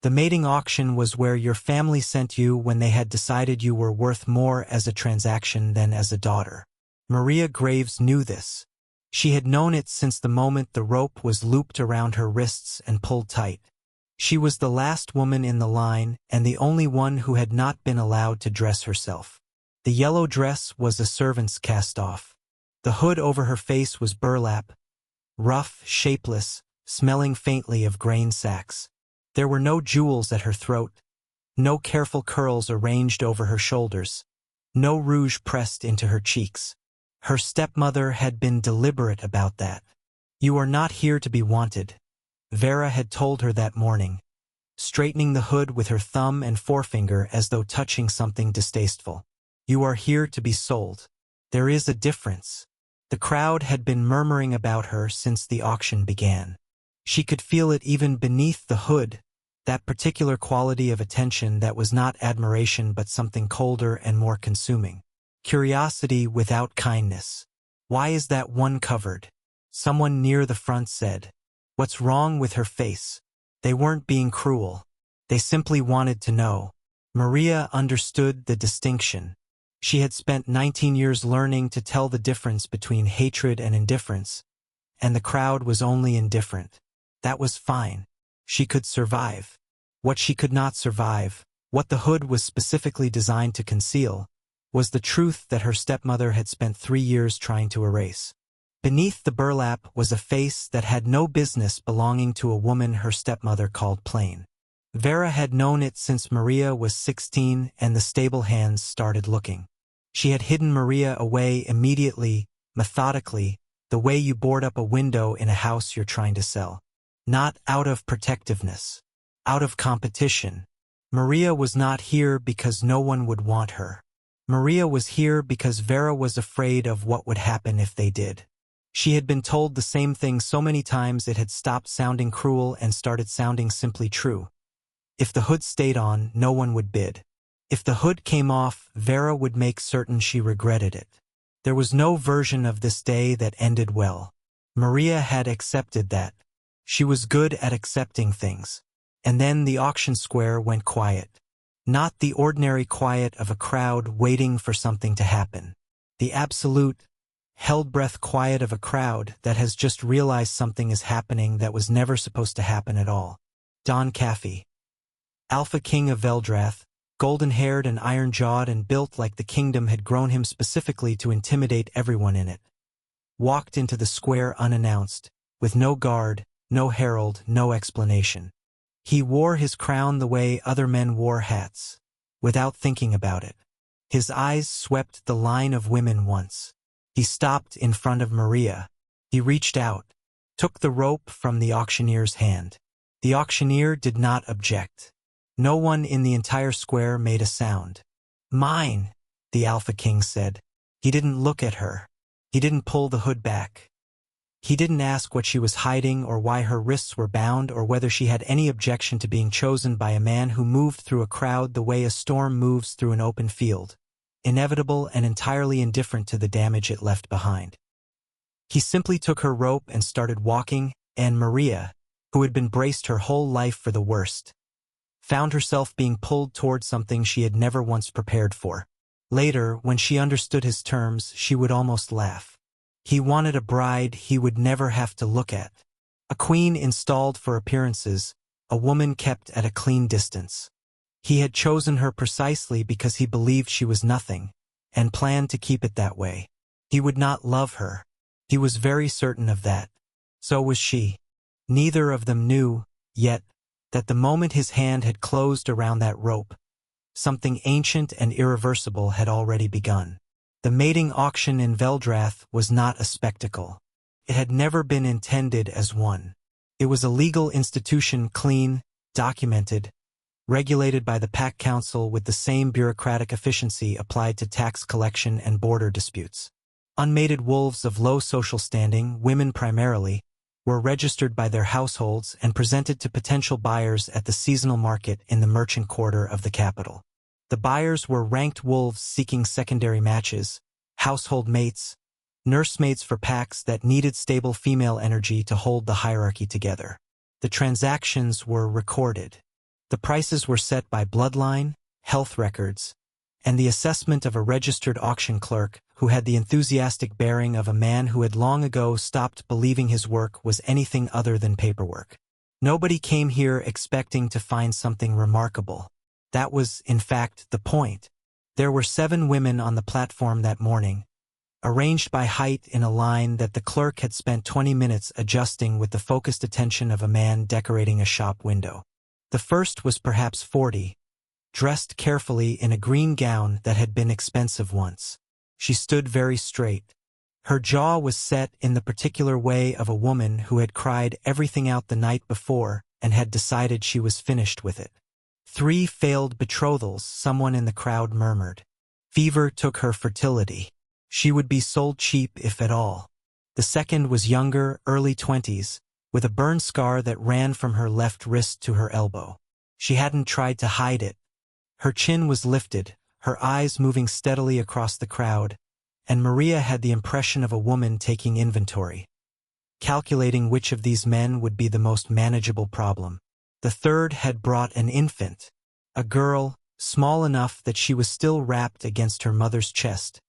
The mating auction was where your family sent you when they had decided you were worth more as a transaction than as a daughter. Maria Graves knew this. She had known it since the moment the rope was looped around her wrists and pulled tight. She was the last woman in the line and the only one who had not been allowed to dress herself. The yellow dress was a servant's cast-off. The hood over her face was burlap, rough, shapeless, smelling faintly of grain sacks. There were no jewels at her throat, no careful curls arranged over her shoulders, no rouge pressed into her cheeks. Her stepmother had been deliberate about that. "You are not here to be wanted," Vera had told her that morning, straightening the hood with her thumb and forefinger as though touching something distasteful. "You are here to be sold. There is a difference." The crowd had been murmuring about her since the auction began. She could feel it even beneath the hood, that particular quality of attention that was not admiration but something colder and more consuming. Curiosity without kindness. "Why is that one covered?" Someone near the front said. "What's wrong with her face?" They weren't being cruel. They simply wanted to know. Maria understood the distinction. She had spent 19 years learning to tell the difference between hatred and indifference, and the crowd was only indifferent. That was fine. She could survive. What she could not survive, what the hood was specifically designed to conceal, was the truth that her stepmother had spent 3 years trying to erase. Beneath the burlap was a face that had no business belonging to a woman her stepmother called plain. Vera had known it since Maria was 16 and the stable hands started looking. She had hidden Maria away immediately, methodically, the way you board up a window in a house you're trying to sell. Not out of protectiveness. Out of competition. Maria was not here because no one would want her. Maria was here because Vera was afraid of what would happen if they did. She had been told the same thing so many times it had stopped sounding cruel and started sounding simply true. If the hood stayed on, no one would bid. If the hood came off, Vera would make certain she regretted it. There was no version of this day that ended well. Maria had accepted that. She was good at accepting things. And then the auction square went quiet. Not the ordinary quiet of a crowd waiting for something to happen. The absolute, held-breath quiet of a crowd that has just realized something is happening that was never supposed to happen at all. Don Caffey, Alpha King of Veldrath, golden-haired and iron-jawed and built like the kingdom had grown him specifically to intimidate everyone in it, walked into the square unannounced, with no guard, no herald, no explanation. He wore his crown the way other men wore hats, without thinking about it. His eyes swept the line of women once. He stopped in front of Maria. He reached out, took the rope from the auctioneer's hand. The auctioneer did not object. No one in the entire square made a sound. "Mine," the Alpha King said. He didn't look at her. He didn't pull the hood back. He didn't ask what she was hiding or why her wrists were bound or whether she had any objection to being chosen by a man who moved through a crowd the way a storm moves through an open field, inevitable and entirely indifferent to the damage it left behind. He simply took her rope and started walking, and Maria, who had been braced her whole life for the worst, found herself being pulled toward something she had never once prepared for. Later, when she understood his terms, she would almost laugh. He wanted a bride he would never have to look at. A queen installed for appearances, a woman kept at a clean distance. He had chosen her precisely because he believed she was nothing, and planned to keep it that way. He would not love her. He was very certain of that. So was she. Neither of them knew, yet, that the moment his hand had closed around that rope, something ancient and irreversible had already begun. The mating auction in Veldrath was not a spectacle. It had never been intended as one. It was a legal institution, clean, documented, regulated by the Pack Council with the same bureaucratic efficiency applied to tax collection and border disputes. Unmated wolves of low social standing, women primarily, were registered by their households and presented to potential buyers at the seasonal market in the merchant quarter of the capital. The buyers were ranked wolves seeking secondary matches, household mates, nursemaids for packs that needed stable female energy to hold the hierarchy together. The transactions were recorded. The prices were set by bloodline, health records, and the assessment of a registered auction clerk who had the enthusiastic bearing of a man who had long ago stopped believing his work was anything other than paperwork. Nobody came here expecting to find something remarkable. That was, in fact, the point. There were 7 women on the platform that morning, arranged by height in a line that the clerk had spent 20 minutes adjusting with the focused attention of a man decorating a shop window. The first was perhaps 40, dressed carefully in a green gown that had been expensive once. She stood very straight. Her jaw was set in the particular way of a woman who had cried everything out the night before and had decided she was finished with it. 3 failed betrothals, someone in the crowd murmured. Fever took her fertility. She would be sold cheap if at all. The second was younger, early 20s, with a burn scar that ran from her left wrist to her elbow. She hadn't tried to hide it. Her chin was lifted, her eyes moving steadily across the crowd, and Maria had the impression of a woman taking inventory, calculating which of these men would be the most manageable problem. The third had brought an infant, a girl, small enough that she was still wrapped against her mother's chest,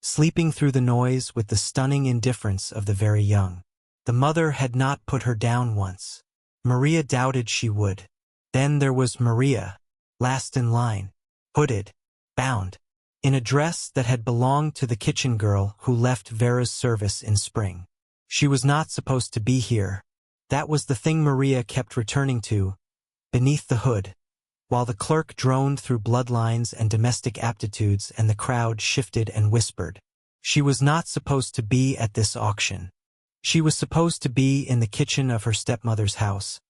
sleeping through the noise with the stunning indifference of the very young. The mother had not put her down once. Maria doubted she would. Then there was Maria, last in line, hooded, bound, in a dress that had belonged to the kitchen girl who left Vera's service in spring. She was not supposed to be here. That was the thing Maria kept returning to, beneath the hood, while the clerk droned through bloodlines and domestic aptitudes and the crowd shifted and whispered. She was not supposed to be at this auction. She was supposed to be in the kitchen of her stepmother's house,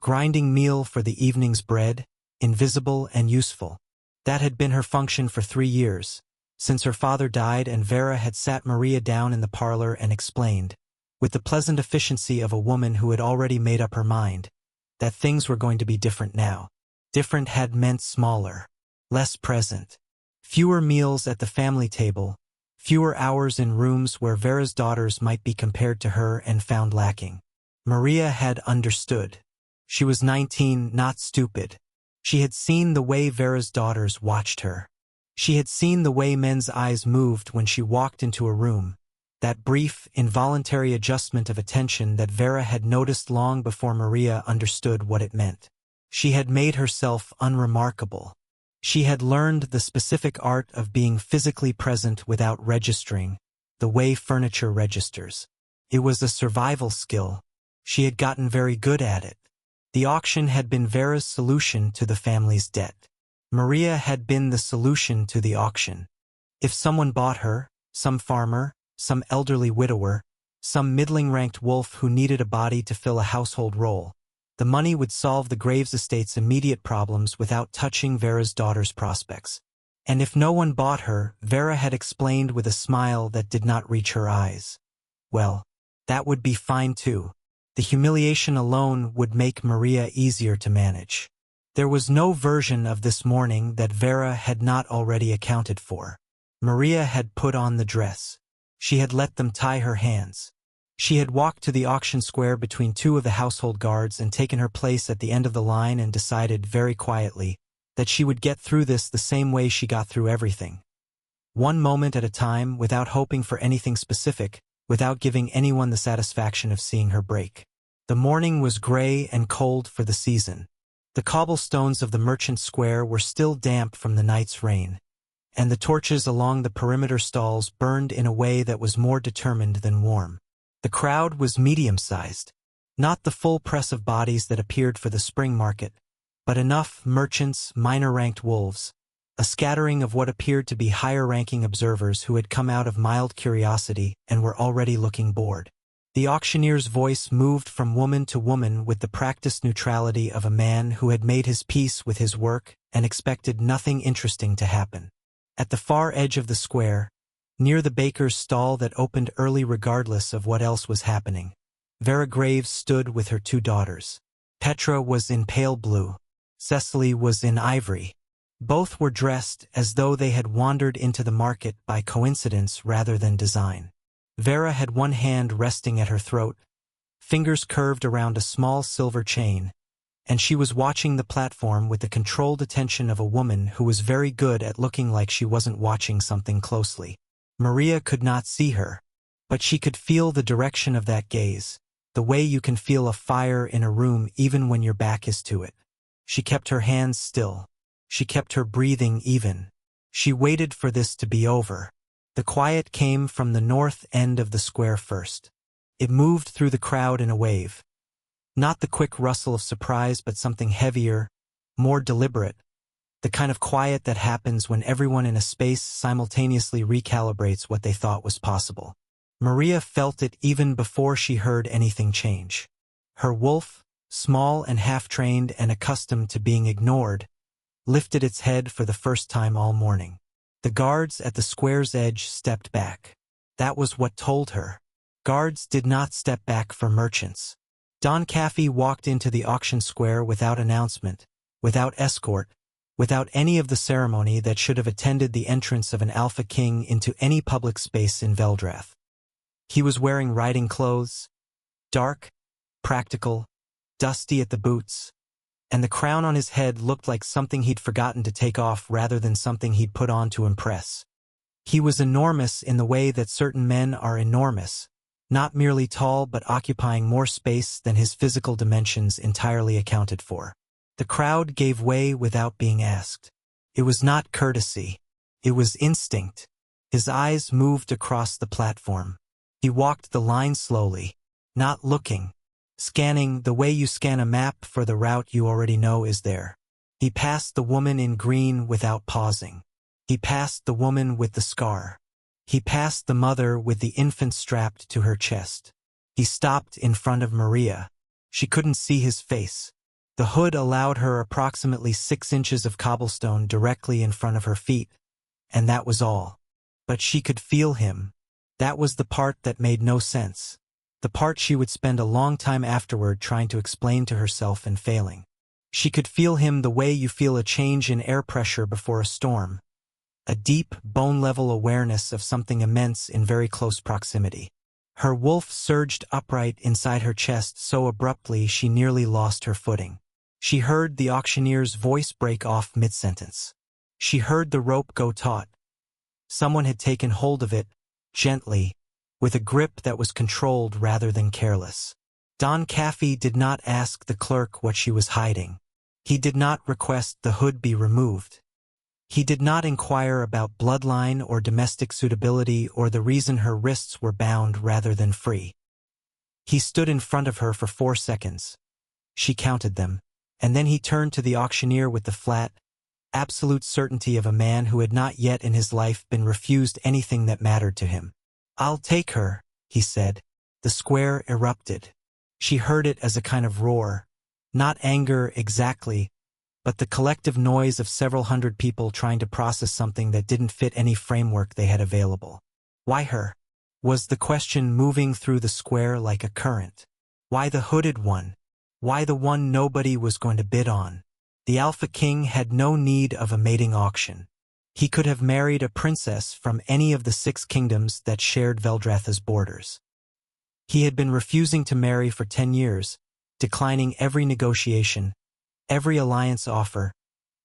grinding meal for the evening's bread, invisible and useful. That had been her function for 3 years, since her father died, and Vera had sat Maria down in the parlor and explained, with the pleasant efficiency of a woman who had already made up her mind, that things were going to be different now. Different had meant smaller, less present, fewer meals at the family table, fewer hours in rooms where Vera's daughters might be compared to her and found lacking. Maria had understood. She was 19, not stupid. She had seen the way Vera's daughters watched her. She had seen the way men's eyes moved when she walked into a room, that brief, involuntary adjustment of attention that Vera had noticed long before Maria understood what it meant. She had made herself unremarkable. She had learned the specific art of being physically present without registering, the way furniture registers. It was a survival skill. She had gotten very good at it. The auction had been Vera's solution to the family's debt. Maria had been the solution to the auction. If someone bought her, some farmer, some elderly widower, some middling-ranked wolf who needed a body to fill a household role, the money would solve the Graves estate's immediate problems without touching Vera's daughter's prospects. And if no one bought her, Vera had explained with a smile that did not reach her eyes, well, that would be fine too. The humiliation alone would make Maria easier to manage. There was no version of this morning that Vera had not already accounted for. Maria had put on the dress. She had let them tie her hands. She had walked to the auction square between 2 of the household guards and taken her place at the end of the line and decided very quietly that she would get through this the same way she got through everything. One moment at a time, without hoping for anything specific, without giving anyone the satisfaction of seeing her break. The morning was gray and cold for the season. The cobblestones of the merchant square were still damp from the night's rain, and the torches along the perimeter stalls burned in a way that was more determined than warm. The crowd was medium-sized, not the full press of bodies that appeared for the spring market, but enough merchants, minor-ranked wolves, a scattering of what appeared to be higher-ranking observers who had come out of mild curiosity and were already looking bored. The auctioneer's voice moved from woman to woman with the practiced neutrality of a man who had made his peace with his work and expected nothing interesting to happen. At the far edge of the square, near the baker's stall that opened early regardless of what else was happening, Vera Graves stood with her 2 daughters. Petra was in pale blue. Cecily was in ivory. Both were dressed as though they had wandered into the market by coincidence rather than design. Vera had one hand resting at her throat, fingers curved around a small silver chain, and she was watching the platform with the controlled attention of a woman who was very good at looking like she wasn't watching something closely. Maria could not see her, but she could feel the direction of that gaze, the way you can feel a fire in a room even when your back is to it. She kept her hands still. She kept her breathing even. She waited for this to be over. The quiet came from the north end of the square first. It moved through the crowd in a wave. Not the quick rustle of surprise, but something heavier, more deliberate, the kind of quiet that happens when everyone in a space simultaneously recalibrates what they thought was possible. Maria felt it even before she heard anything change. Her wolf, small and half-trained and accustomed to being ignored, lifted its head for the first time all morning. The guards at the square's edge stepped back. That was what told her. Guards did not step back for merchants. Don Caffey walked into the auction square without announcement, without escort, without any of the ceremony that should have attended the entrance of an alpha king into any public space in Veldrath. He was wearing riding clothes, dark, practical, dusty at the boots, and the crown on his head looked like something he'd forgotten to take off rather than something he'd put on to impress. He was enormous in the way that certain men are enormous, not merely tall but occupying more space than his physical dimensions entirely accounted for. The crowd gave way without being asked. It was not courtesy. It was instinct. His eyes moved across the platform. He walked the line slowly, not looking, scanning the way you scan a map for the route you already know is there. He passed the woman in green without pausing. He passed the woman with the scar. He passed the mother with the infant strapped to her chest. He stopped in front of Maria. She couldn't see his face. The hood allowed her approximately 6 inches of cobblestone directly in front of her feet, and that was all. But she could feel him. That was the part that made no sense. The part she would spend a long time afterward trying to explain to herself and failing. She could feel him the way you feel a change in air pressure before a storm. A deep, bone-level awareness of something immense in very close proximity. Her wolf surged upright inside her chest so abruptly she nearly lost her footing. She heard the auctioneer's voice break off mid-sentence. She heard the rope go taut. Someone had taken hold of it, gently, with a grip that was controlled rather than careless. Don Caffey did not ask the clerk what she was hiding. He did not request the hood be removed. He did not inquire about bloodline or domestic suitability or the reason her wrists were bound rather than free. He stood in front of her for 4 seconds. She counted them, and then he turned to the auctioneer with the flat, absolute certainty of a man who had not yet in his life been refused anything that mattered to him. "I'll take her," he said. The square erupted. She heard it as a kind of roar, not anger exactly, but the collective noise of several hundred people trying to process something that didn't fit any framework they had available. Why her? Was the question moving through the square like a current? Why the hooded one? Why the one nobody was going to bid on? The Alpha King had no need of a mating auction. He could have married a princess from any of the 6 kingdoms that shared Veldratha's borders. He had been refusing to marry for 10 years, declining every negotiation, every alliance offer,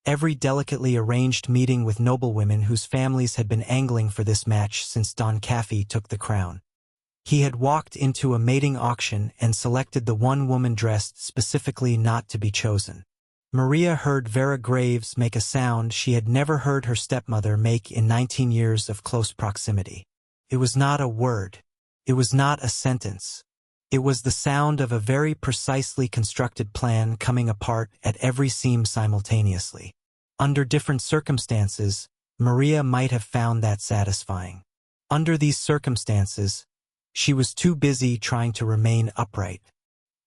every delicately arranged meeting with noblewomen whose families had been angling for this match since Don Caffey took the crown. He had walked into a mating auction and selected the one woman dressed specifically not to be chosen. Maria heard Vera Graves make a sound she had never heard her stepmother make in 19 years of close proximity. It was not a word. It was not a sentence. It was the sound of a very precisely constructed plan coming apart at every seam simultaneously. Under different circumstances, Maria might have found that satisfying. Under these circumstances, she was too busy trying to remain upright.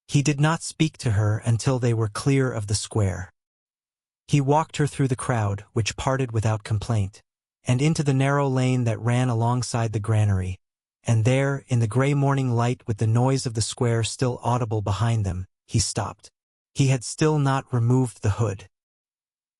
He did not speak to her until they were clear of the square. He walked her through the crowd, which parted without complaint, and into the narrow lane that ran alongside the granary. And there, in the gray morning light with the noise of the square still audible behind them, he stopped. He had still not removed the hood.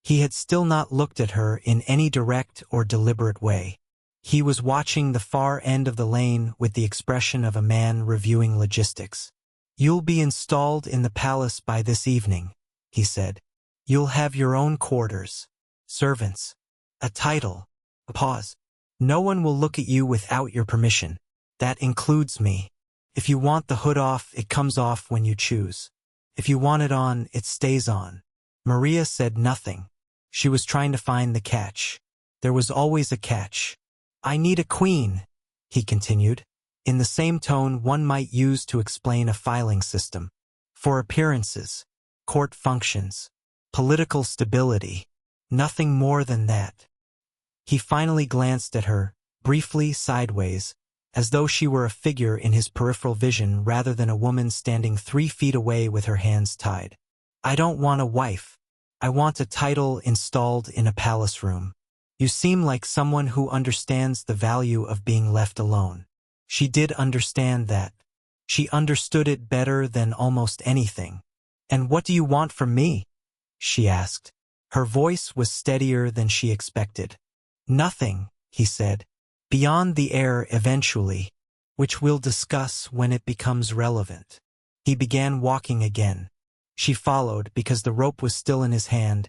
He had still not looked at her in any direct or deliberate way. He was watching the far end of the lane with the expression of a man reviewing logistics. "You'll be installed in the palace by this evening," he said. You'll have your own quarters, servants, a title, a pause. No one will look at you without your permission. That includes me. If you want the hood off, it comes off when you choose. If you want it on, it stays on. Maria said nothing. She was trying to find the catch. There was always a catch. I need a queen, he continued, in the same tone one might use to explain a filing system. For appearances, court functions, political stability, nothing more than that. He finally glanced at her, briefly sideways, as though she were a figure in his peripheral vision rather than a woman standing 3 feet away with her hands tied. I don't want a wife. I want a title installed in a palace room. You seem like someone who understands the value of being left alone. She did understand that. She understood it better than almost anything. And what do you want from me? She asked. Her voice was steadier than she expected. Nothing, he said. Beyond the heir eventually, which we'll discuss when it becomes relevant. He began walking again. She followed because the rope was still in his hand,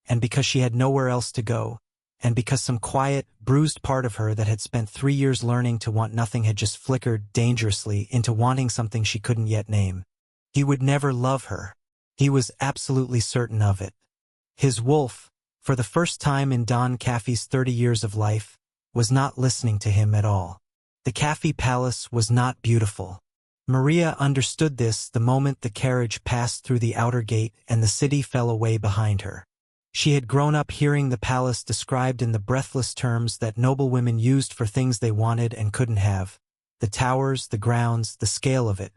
and because she had nowhere else to go, and because some quiet, bruised part of her that had spent 3 years learning to want nothing had just flickered dangerously into wanting something she couldn't yet name. He would never love her. He was absolutely certain of it. His wolf, for the first time in Don Caffey's 30 years of life, was not listening to him at all. The Caffey Palace was not beautiful. Maria understood this the moment the carriage passed through the outer gate and the city fell away behind her. She had grown up hearing the palace described in the breathless terms that noblewomen used for things they wanted and couldn't have. The towers, the grounds, the scale of it.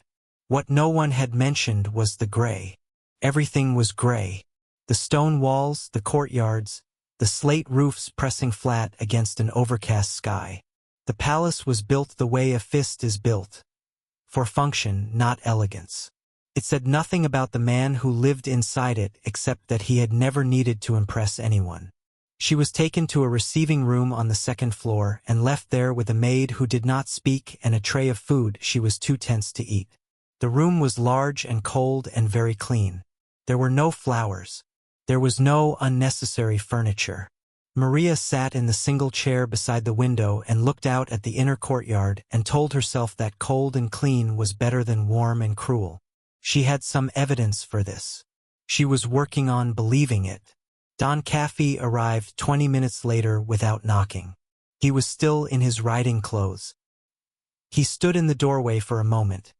What no one had mentioned was the gray. Everything was gray. The stone walls, the courtyards, the slate roofs pressing flat against an overcast sky. The palace was built the way a fist is built. For function, not elegance. It said nothing about the man who lived inside it except that he had never needed to impress anyone. She was taken to a receiving room on the 2nd floor and left there with a maid who did not speak and a tray of food she was too tense to eat. The room was large and cold and very clean. There were no flowers. There was no unnecessary furniture. Maria sat in the single chair beside the window and looked out at the inner courtyard and told herself that cold and clean was better than warm and cruel. She had some evidence for this. She was working on believing it. Don Caffey arrived 20 minutes later without knocking. He was still in his riding clothes. He stood in the doorway for a moment,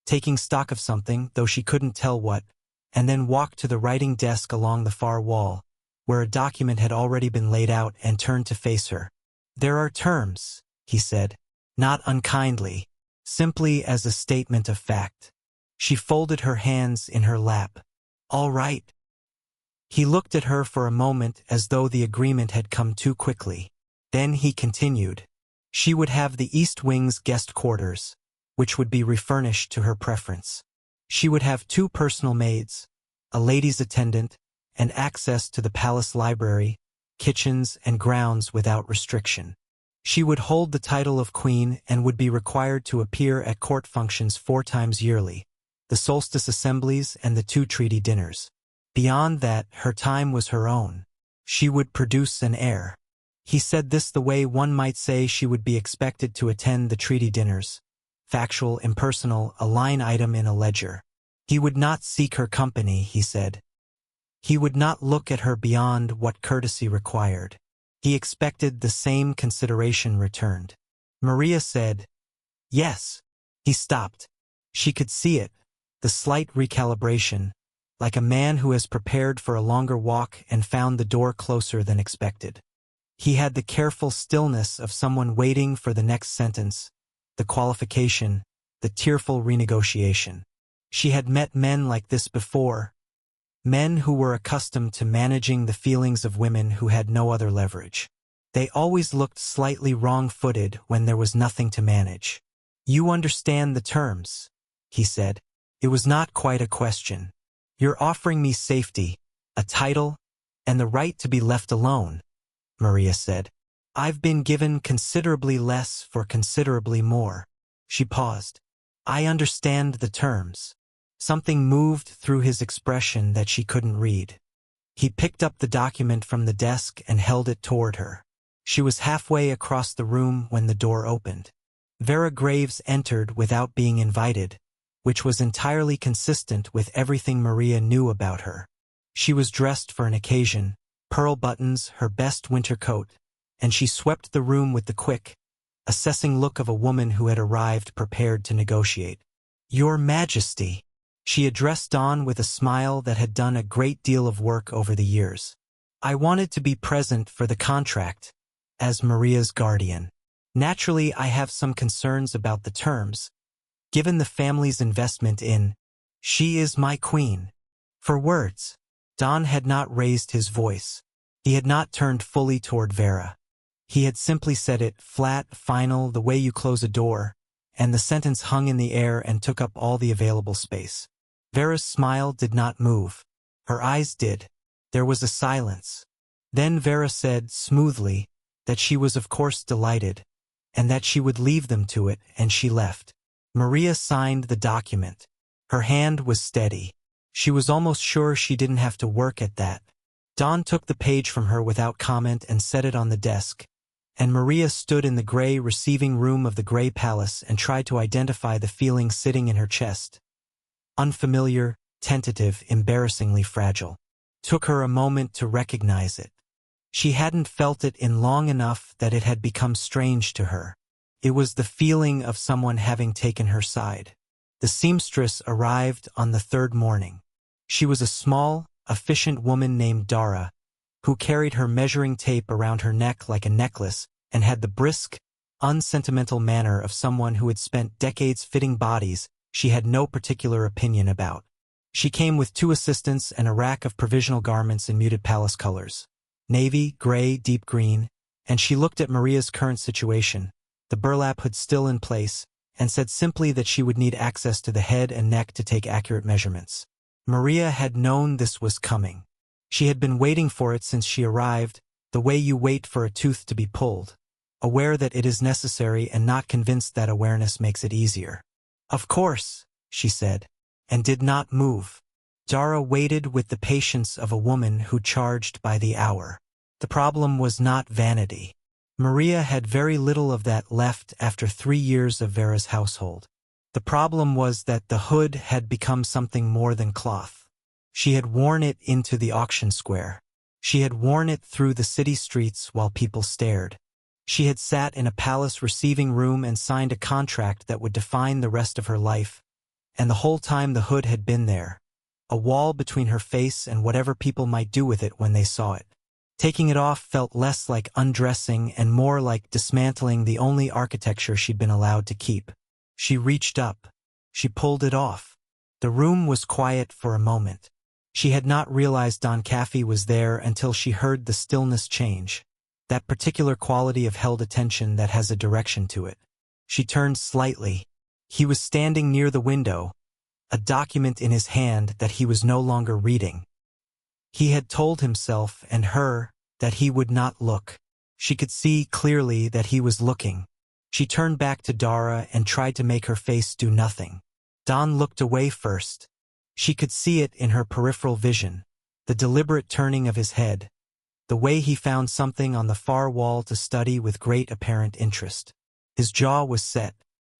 taking stock of something, though she couldn't tell what, and then walked to the writing desk along the far wall, where a document had already been laid out, and turned to face her. There are terms, he said, not unkindly, simply as a statement of fact. She folded her hands in her lap. All right. He looked at her for a moment as though the agreement had come too quickly. Then he continued. She would have the East Wing's guest quarters, which would be refurnished to her preference. She would have 2 personal maids, a lady's attendant, and access to the palace library, kitchens, and grounds without restriction. She would hold the title of queen and would be required to appear at court functions 4 times yearly, the solstice assemblies and the 2 treaty dinners. Beyond that, her time was her own. She would produce an heir. He said this the way one might say she would be expected to attend the treaty dinners, factual, impersonal, a line item in a ledger. He would not seek her company, he said. He would not look at her beyond what courtesy required. He expected the same consideration returned. Maria said, yes. He stopped. She could see it, the slight recalibration, like a man who has prepared for a longer walk and found the door closer than expected. He had the careful stillness of someone waiting for the next sentence, the qualification, the tearful renegotiation. She had met men like this before, men who were accustomed to managing the feelings of women who had no other leverage. They always looked slightly wrong-footed when there was nothing to manage. You understand the terms, he said. It was not quite a question. You're offering me safety, a title, and the right to be left alone, Maria said. I've been given considerably less for considerably more. She paused. I understand the terms. Something moved through his expression that she couldn't read. He picked up the document from the desk and held it toward her. She was halfway across the room when the door opened. Vera Graves entered without being invited, which was entirely consistent with everything Maria knew about her. She was dressed for an occasion, pearl buttons, her best winter coat, and she swept the room with the quick, assessing look of a woman who had arrived prepared to negotiate. "Your Majesty," she addressed Dawn with a smile that had done a great deal of work over the years. "I wanted to be present for the contract, as Maria's guardian. Naturally, I have some concerns about the terms, given the family's investment in, she is my queen." For words, Don had not raised his voice. He had not turned fully toward Vera. He had simply said it flat, final, the way you close a door, and the sentence hung in the air and took up all the available space. Vera's smile did not move. Her eyes did. There was a silence. Then Vera said, smoothly, that she was of course delighted, and that she would leave them to it, and she left. Maria signed the document. Her hand was steady. She was almost sure she didn't have to work at that. Dawn took the page from her without comment and set it on the desk, and Maria stood in the gray receiving room of the gray palace and tried to identify the feeling sitting in her chest. Unfamiliar, tentative, embarrassingly fragile. Took her a moment to recognize it. She hadn't felt it in long enough that it had become strange to her. It was the feeling of someone having taken her side. The seamstress arrived on the third morning. She was a small, efficient woman named Dara, who carried her measuring tape around her neck like a necklace and had the brisk, unsentimental manner of someone who had spent decades fitting bodies she had no particular opinion about. She came with 2 assistants and a rack of provisional garments in muted palace colors. Navy, gray, deep green, and she looked at Maria's current situation, the burlap hood still in place, and said simply that she would need access to the head and neck to take accurate measurements. Maria had known this was coming. She had been waiting for it since she arrived, the way you wait for a tooth to be pulled, aware that it is necessary and not convinced that awareness makes it easier. "Of course," she said, and did not move. Dara waited with the patience of a woman who charged by the hour. The problem was not vanity. Maria had very little of that left after 3 years of Vera's household. The problem was that the hood had become something more than cloth. She had worn it into the auction square. She had worn it through the city streets while people stared. She had sat in a palace receiving room and signed a contract that would define the rest of her life, and the whole time the hood had been there, a wall between her face and whatever people might do with it when they saw it. Taking it off felt less like undressing and more like dismantling the only architecture she'd been allowed to keep. She reached up. She pulled it off. The room was quiet for a moment. She had not realized Don Caffey was there until she heard the stillness change, that particular quality of held attention that has a direction to it. She turned slightly. He was standing near the window, a document in his hand that he was no longer reading. He had told himself and her that he would not look. She could see clearly that he was looking. She turned back to Dara and tried to make her face do nothing. Don looked away first. She could see it in her peripheral vision, the deliberate turning of his head, the way he found something on the far wall to study with great apparent interest. His jaw was set.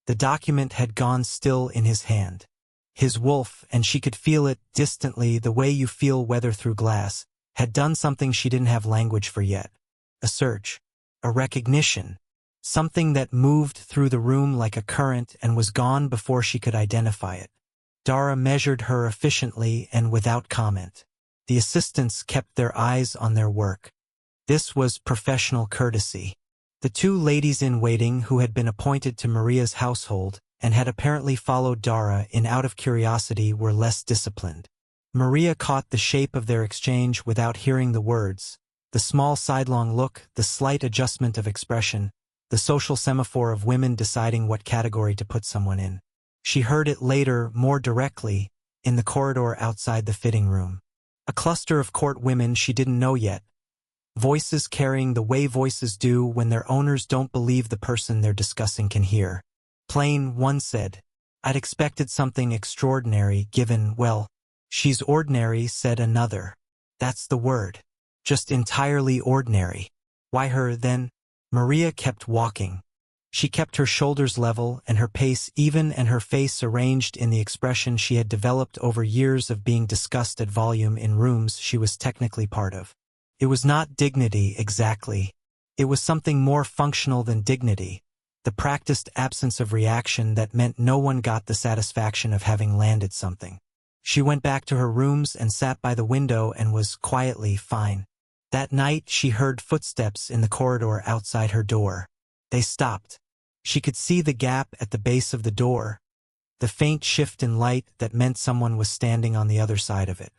The document had gone still in his hand. His wolf, and she could feel it distantly the way you feel weather through glass, had done something she didn't have language for yet. A search. A recognition. Something that moved through the room like a current and was gone before she could identify it. Dara measured her efficiently and without comment. The assistants kept their eyes on their work. This was professional courtesy. The 2 ladies-in-waiting who had been appointed to Maria's household and had apparently followed Dara in out of curiosity were less disciplined. Maria caught the shape of their exchange without hearing the words, the small sidelong look, the slight adjustment of expression, the social semaphore of women deciding what category to put someone in. She heard it later, more directly, in the corridor outside the fitting room. A cluster of court women she didn't know yet. Voices carrying the way voices do when their owners don't believe the person they're discussing can hear. Plain, one said, I'd expected something extraordinary given, well, she's ordinary, said another. That's the word. Just entirely ordinary. Why her, then? Maria kept walking. She kept her shoulders level and her pace even and her face arranged in the expression she had developed over years of being discussed at volume in rooms she was technically part of. It was not dignity exactly. It was something more functional than dignity, the practiced absence of reaction that meant no one got the satisfaction of having landed something. She went back to her rooms and sat by the window and was quietly fine. That night she heard footsteps in the corridor outside her door. They stopped. She could see the gap at the base of the door, the faint shift in light that meant someone was standing on the other side of it.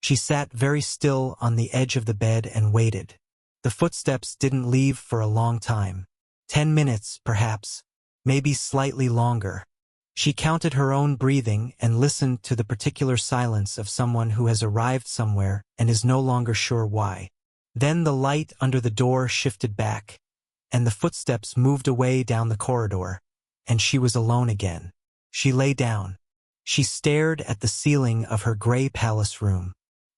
She sat very still on the edge of the bed and waited. The footsteps didn't leave for a long time. 10 minutes, perhaps, maybe slightly longer. She counted her own breathing and listened to the particular silence of someone who has arrived somewhere and is no longer sure why. Then the light under the door shifted back, and the footsteps moved away down the corridor, and she was alone again. She lay down. She stared at the ceiling of her gray palace room.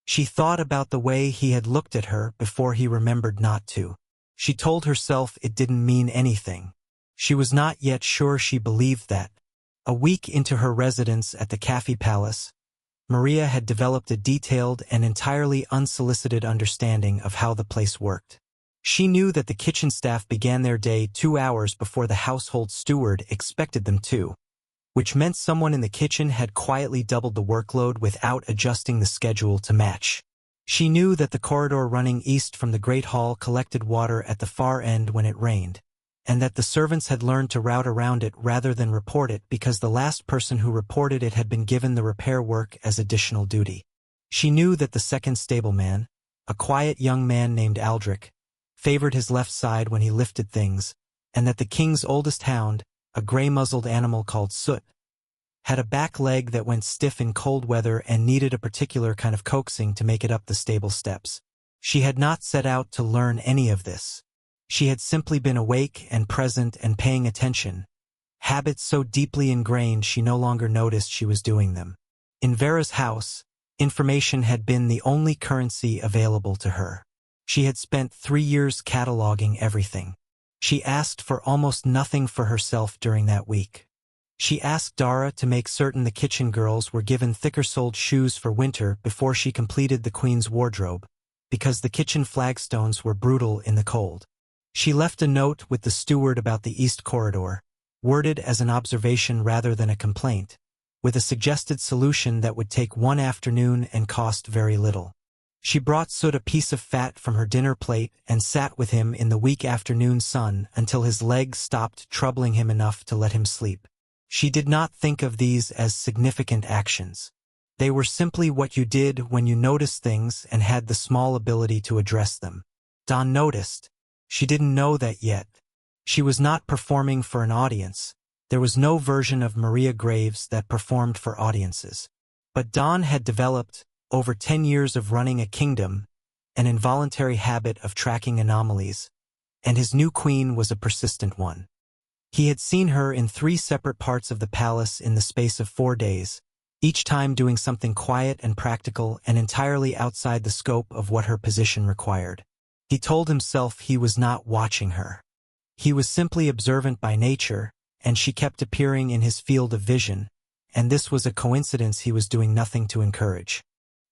She thought about the way he had looked at her before he remembered not to. She told herself it didn't mean anything. She was not yet sure she believed that. A week into her residence at the Cafe Palace, Maria had developed a detailed and entirely unsolicited understanding of how the place worked. She knew that the kitchen staff began their day 2 hours before the household steward expected them to, which meant someone in the kitchen had quietly doubled the workload without adjusting the schedule to match. She knew that the corridor running east from the Great Hall collected water at the far end when it rained, and that the servants had learned to route around it rather than report it because the last person who reported it had been given the repair work as additional duty. She knew that the second stableman, a quiet young man named Aldrich, favored his left side when he lifted things, and that the king's oldest hound, a gray-muzzled animal called Soot, had a back leg that went stiff in cold weather and needed a particular kind of coaxing to make it up the stable steps. She had not set out to learn any of this. She had simply been awake and present and paying attention, habits so deeply ingrained she no longer noticed she was doing them. In Vera's house, information had been the only currency available to her. She had spent 3 years cataloging everything. She asked for almost nothing for herself during that week. She asked Dara to make certain the kitchen girls were given thicker-soled shoes for winter before she completed the queen's wardrobe, because the kitchen flagstones were brutal in the cold. She left a note with the steward about the east corridor, worded as an observation rather than a complaint, with a suggested solution that would take 1 afternoon and cost very little. She brought Soot a piece of fat from her dinner plate and sat with him in the weak afternoon sun until his legs stopped troubling him enough to let him sleep. She did not think of these as significant actions. They were simply what you did when you noticed things and had the small ability to address them. Dawn noticed. She didn't know that yet. She was not performing for an audience. There was no version of Maria Graves that performed for audiences. But Dawn had developed, over 10 years of running a kingdom, an involuntary habit of tracking anomalies, and his new queen was a persistent one. He had seen her in 3 separate parts of the palace in the space of 4 days, each time doing something quiet and practical and entirely outside the scope of what her position required. He told himself he was not watching her. He was simply observant by nature, and she kept appearing in his field of vision, and this was a coincidence he was doing nothing to encourage.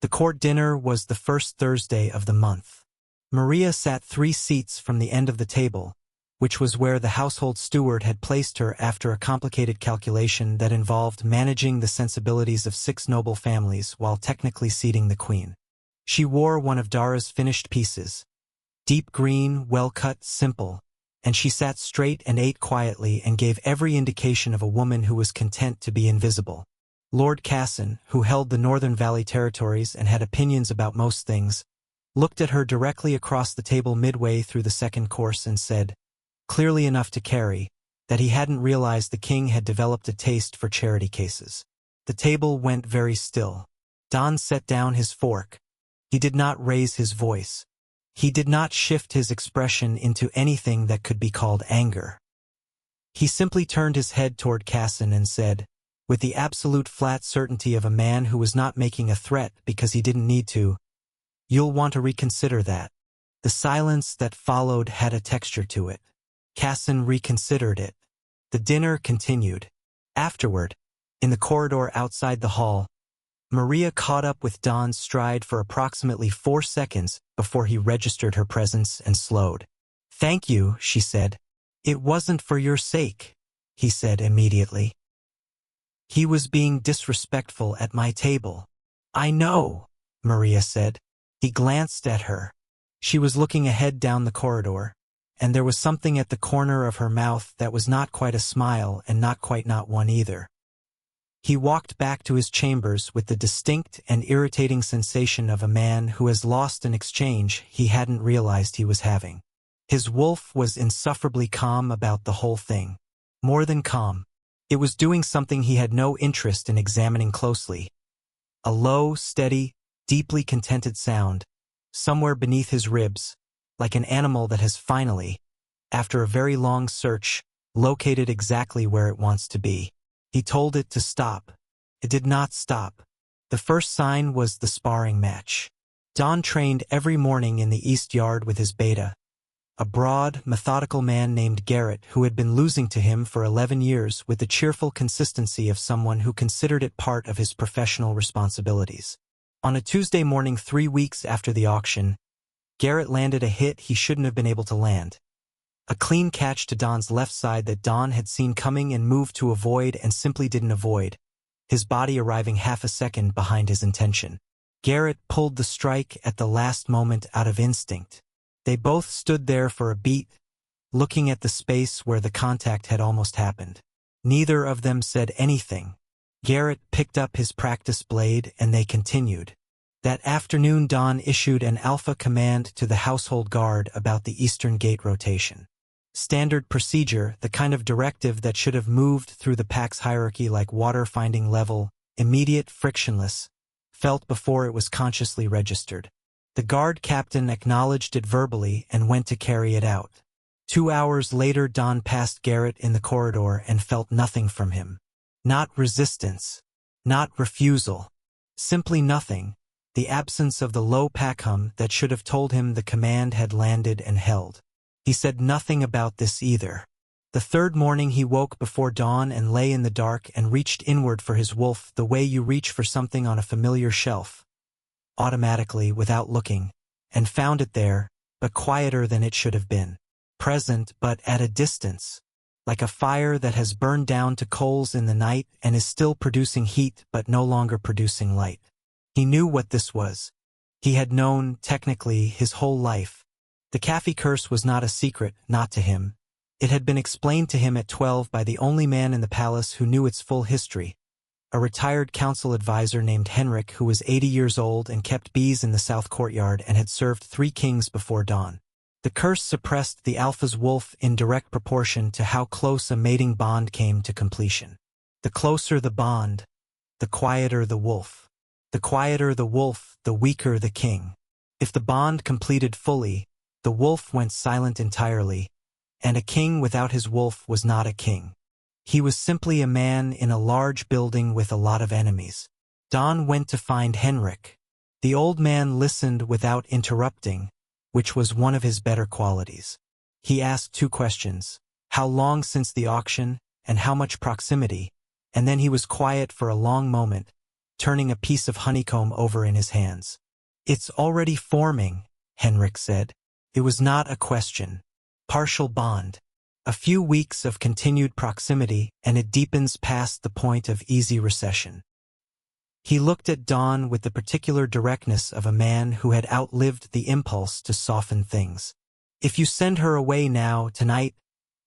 The court dinner was the first Thursday of the month. Maria sat 3 seats from the end of the table, which was where the household steward had placed her after a complicated calculation that involved managing the sensibilities of 6 noble families while technically seating the queen. She wore one of Dara's finished pieces, deep green, well-cut, simple, and she sat straight and ate quietly and gave every indication of a woman who was content to be invisible. Lord Casson, who held the Northern Valley territories and had opinions about most things, looked at her directly across the table midway through the second course and said, clearly enough to carry, that he hadn't realized the king had developed a taste for charity cases. The table went very still. Don set down his fork. He did not raise his voice. He did not shift his expression into anything that could be called anger. He simply turned his head toward Casson and said, with the absolute flat certainty of a man who was not making a threat because he didn't need to. "You'll want to reconsider that." The silence that followed had a texture to it. Casson reconsidered it. The dinner continued. Afterward, in the corridor outside the hall, Maria caught up with Don's stride for approximately 4 seconds before he registered her presence and slowed. "Thank you," she said. "It wasn't for your sake," he said immediately. "He was being disrespectful at my table." "I know," Maria said. He glanced at her. She was looking ahead down the corridor, and there was something at the corner of her mouth that was not quite a smile and not quite not one either. He walked back to his chambers with the distinct and irritating sensation of a man who has lost an exchange he hadn't realized he was having. His wolf was insufferably calm about the whole thing. More than calm. It was doing something he had no interest in examining closely. A low, steady, deeply contented sound, somewhere beneath his ribs, like an animal that has finally, after a very long search, located exactly where it wants to be. He told it to stop. It did not stop. The first sign was the sparring match. Don trained every morning in the East Yard with his beta, a broad, methodical man named Garrett who had been losing to him for 11 years with the cheerful consistency of someone who considered it part of his professional responsibilities. On a Tuesday morning 3 weeks after the auction, Garrett landed a hit he shouldn't have been able to land. A clean catch to Don's left side that Don had seen coming and moved to avoid and simply didn't avoid, his body arriving half a second behind his intention. Garrett pulled the strike at the last moment out of instinct. They both stood there for a beat, looking at the space where the contact had almost happened. Neither of them said anything. Garrett picked up his practice blade and they continued. That afternoon Don issued an alpha command to the household guard about the Eastern Gate rotation. Standard procedure, the kind of directive that should have moved through the pack's hierarchy like water finding level, immediate, frictionless, felt before it was consciously registered. The guard captain acknowledged it verbally and went to carry it out. 2 hours later Don passed Garrett in the corridor and felt nothing from him. Not resistance. Not refusal. Simply nothing. The absence of the low pack hum that should have told him the command had landed and held. He said nothing about this either. The third morning he woke before dawn and lay in the dark and reached inward for his wolf the way you reach for something on a familiar shelf. Automatically, without looking, and found it there, but quieter than it should have been. Present, but at a distance. Like a fire that has burned down to coals in the night and is still producing heat but no longer producing light. He knew what this was. He had known, technically, his whole life. The Kaffee curse was not a secret, not to him. It had been explained to him at 12 by the only man in the palace who knew its full history, a retired council advisor named Henrik who was 80 years old and kept bees in the south courtyard and had served 3 kings before dawn. The curse suppressed the alpha's wolf in direct proportion to how close a mating bond came to completion. The closer the bond, the quieter the wolf. The quieter the wolf, the weaker the king. If the bond completed fully, the wolf went silent entirely, and a king without his wolf was not a king. He was simply a man in a large building with a lot of enemies. Don went to find Henrik. The old man listened without interrupting, which was one of his better qualities. He asked 2 questions, how long since the auction, and how much proximity, and then he was quiet for a long moment, turning a piece of honeycomb over in his hands. "It's already forming," Henrik said. It was not a question. Partial bond. A few weeks of continued proximity, and it deepens past the point of easy recession. He looked at Dawn with the particular directness of a man who had outlived the impulse to soften things. If you send her away now, tonight,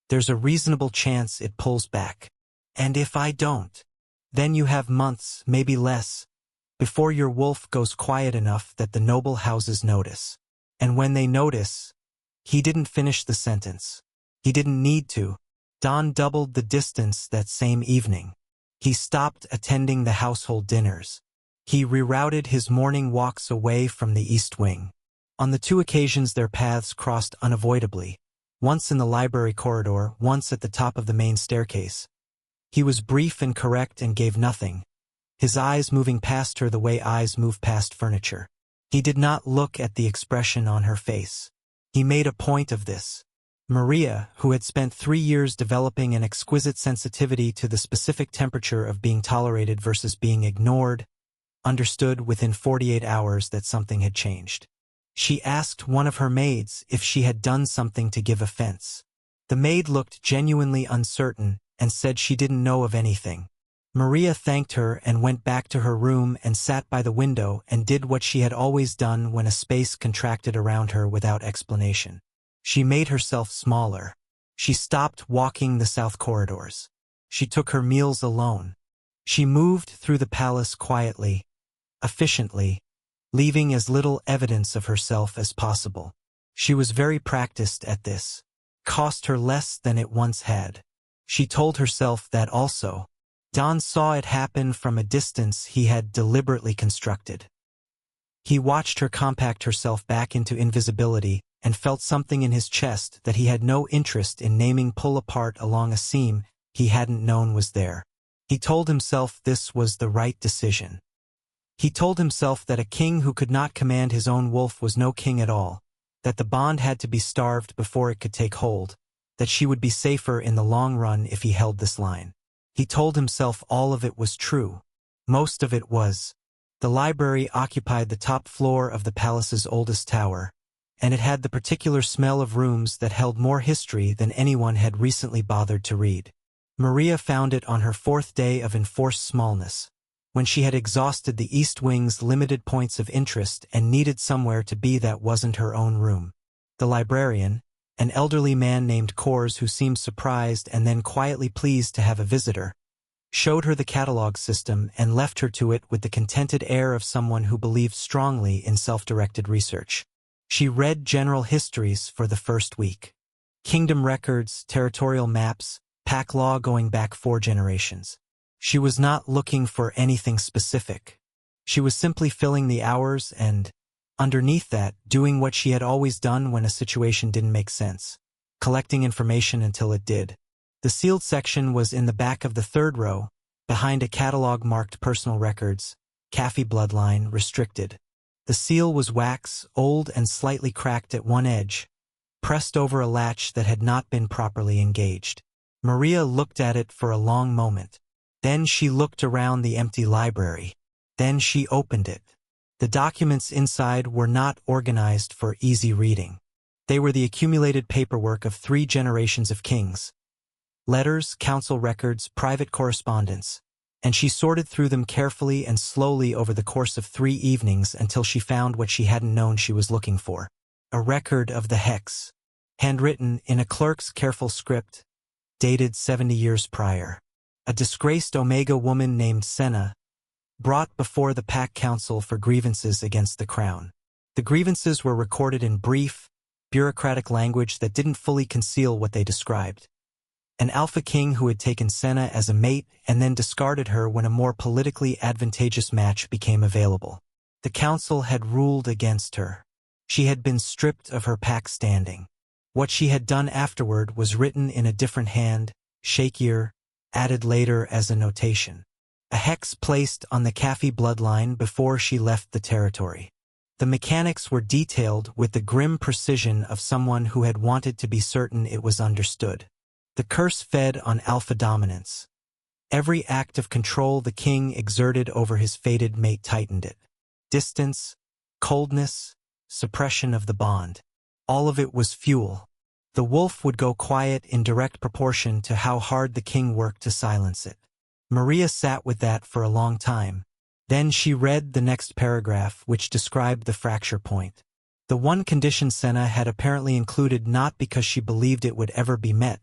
there's a reasonable chance it pulls back. And if I don't, then you have months, maybe less, before your wolf goes quiet enough that the noble houses notice. And when they notice, he didn't finish the sentence. He didn't need to. Don doubled the distance that same evening. He stopped attending the household dinners. He rerouted his morning walks away from the East Wing. On the 2 occasions their paths crossed unavoidably, once in the library corridor, once at the top of the main staircase. He was brief and correct and gave nothing, his eyes moving past her the way eyes move past furniture. He did not look at the expression on her face. He made a point of this. Maria, who had spent 3 years developing an exquisite sensitivity to the specific temperature of being tolerated versus being ignored, understood within 48 hours that something had changed. She asked one of her maids if she had done something to give offense. The maid looked genuinely uncertain and said she didn't know of anything. Maria thanked her and went back to her room and sat by the window and did what she had always done when a space contracted around her without explanation. She made herself smaller. She stopped walking the south corridors. She took her meals alone. She moved through the palace quietly, efficiently, leaving as little evidence of herself as possible. She was very practiced at this. Cost her less than it once had. She told herself that also. Don saw it happen from a distance he had deliberately constructed. He watched her compact herself back into invisibility and felt something in his chest that he had no interest in naming pull apart along a seam he hadn't known was there. He told himself this was the right decision. He told himself that a king who could not command his own wolf was no king at all, that the bond had to be starved before it could take hold, that she would be safer in the long run if he held this line. He told himself all of it was true. Most of it was. The library occupied the top floor of the palace's oldest tower, and it had the particular smell of rooms that held more history than anyone had recently bothered to read. Maria found it on her 4th day of enforced smallness, when she had exhausted the East Wing's limited points of interest and needed somewhere to be that wasn't her own room. The librarian, an elderly man named Kors who seemed surprised and then quietly pleased to have a visitor, showed her the catalog system and left her to it with the contented air of someone who believed strongly in self-directed research. She read general histories for the first week. Kingdom records, territorial maps, pack law going back 4 generations. She was not looking for anything specific. She was simply filling the hours and, underneath that, doing what she had always done when a situation didn't make sense, collecting information until it did. The sealed section was in the back of the 3rd row, behind a catalog marked personal records, Caffey bloodline, restricted. The seal was wax, old and slightly cracked at one edge, pressed over a latch that had not been properly engaged. Maria looked at it for a long moment. Then she looked around the empty library. Then she opened it. The documents inside were not organized for easy reading. They were the accumulated paperwork of 3 generations of kings. Letters, council records, private correspondence. And she sorted through them carefully and slowly over the course of 3 evenings until she found what she hadn't known she was looking for. A record of the hex. Handwritten in a clerk's careful script, dated 70 years prior. A disgraced Omega woman named Senna, brought before the Pack Council for grievances against the crown. The grievances were recorded in brief, bureaucratic language that didn't fully conceal what they described. An alpha king who had taken Senna as a mate and then discarded her when a more politically advantageous match became available. The council had ruled against her. She had been stripped of her pack standing. What she had done afterward was written in a different hand, shakier, added later as a notation. A hex placed on the Caffey bloodline before she left the territory. The mechanics were detailed with the grim precision of someone who had wanted to be certain it was understood. The curse fed on alpha dominance. Every act of control the king exerted over his fated mate tightened it. Distance, coldness, suppression of the bond. All of it was fuel. The wolf would go quiet in direct proportion to how hard the king worked to silence it. Maria sat with that for a long time. Then she read the next paragraph, which described the fracture point. The one condition Senna had apparently included not because she believed it would ever be met,